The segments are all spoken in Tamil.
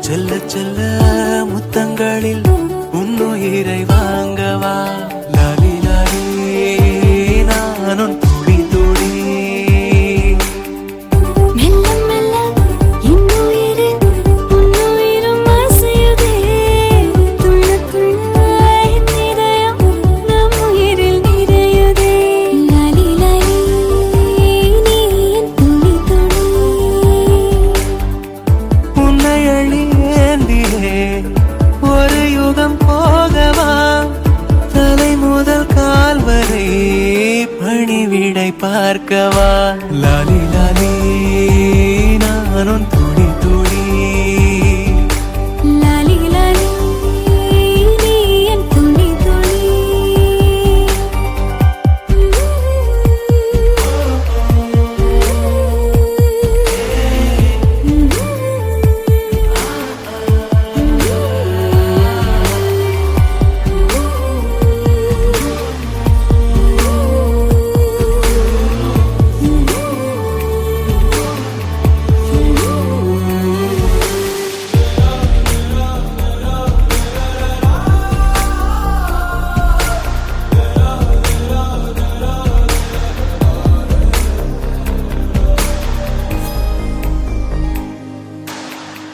செல்ல செல்ல முத்தங்களில் உன்னுயிரை வாங்கவா லாலி லாலி நானும் துடி துடி மெல்ல மெல்ல இன்னுயிரு உன்னுயிரும் அசையுதே துள்ள துள்ள என் இதயம் நம் உயிரில் நிறையுதே லாலி லாலி நீ என் துளி துளி உன்னை அழியேந்தியே ஒரு யுகம் போகவா தலை முதல் கால் வரை பணிவிடை பார்க்கவா லாலி லாலி நானும் துடி துடி லாலி லாலி நீ என் துளி துளி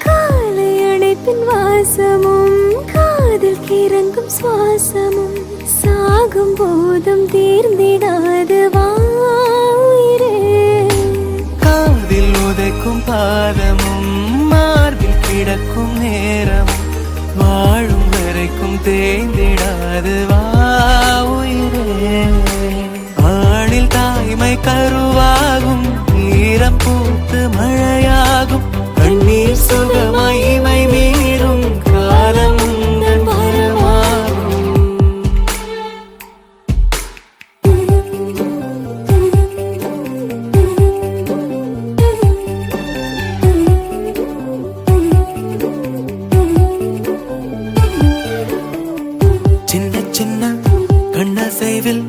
காலையடைப்பின் வாசமும் காதில் கிறங்கும் சுவாசமும் சாகும் போதும் தீர்ந்திடாது வாயிரே காதில் உதைக்கும் பாதமும் மார்பில் கிடக்கும் நேரமும் வாழும் வரைக்கும் தேய்ந்திடாது வா உயிரே ஆணில் தாய்மை கருவாகும் ஈரம் பூத்து மழையாகும் கண்ணீர் சுகமாய் இமை மீறும் காலம் உந்தன் வரமாகும் சின்ன சின்ன கண்ணசைவில்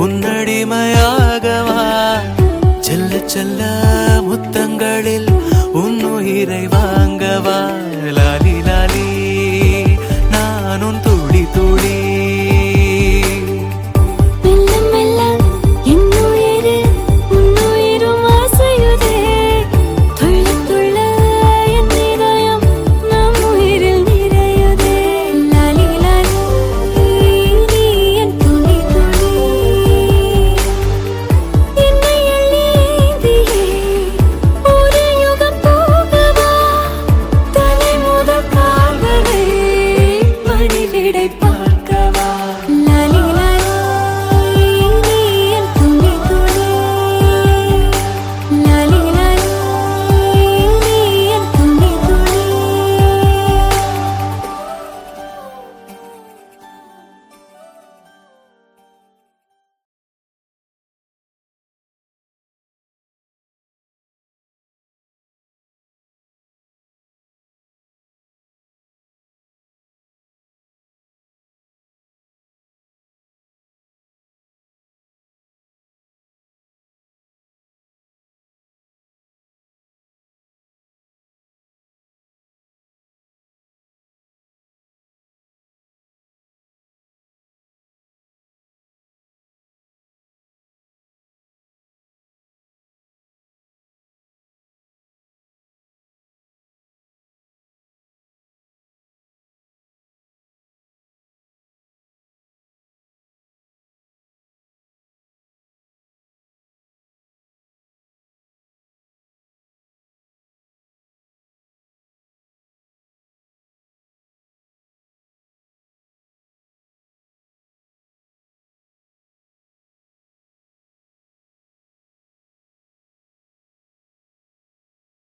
உன்னடிமையாகவா செல்ல செல்ல முத்தங்களில் உன்னுயிரை வாங்கவா லாலி லாலி நானும் துடி துடி மெல்ல மெல்ல இன்னுயிரு உன்னுயிரும் அசையுதே துள்ள துள்ள என் இதயம் நம் உயிரில் நிறையுதே லாலி லாலி நீ என் துளி துளி என்னை அள்ளியேந்தியே ஒரு யுகம் போகவா தலை முதல் கால் வரை பணிவிடை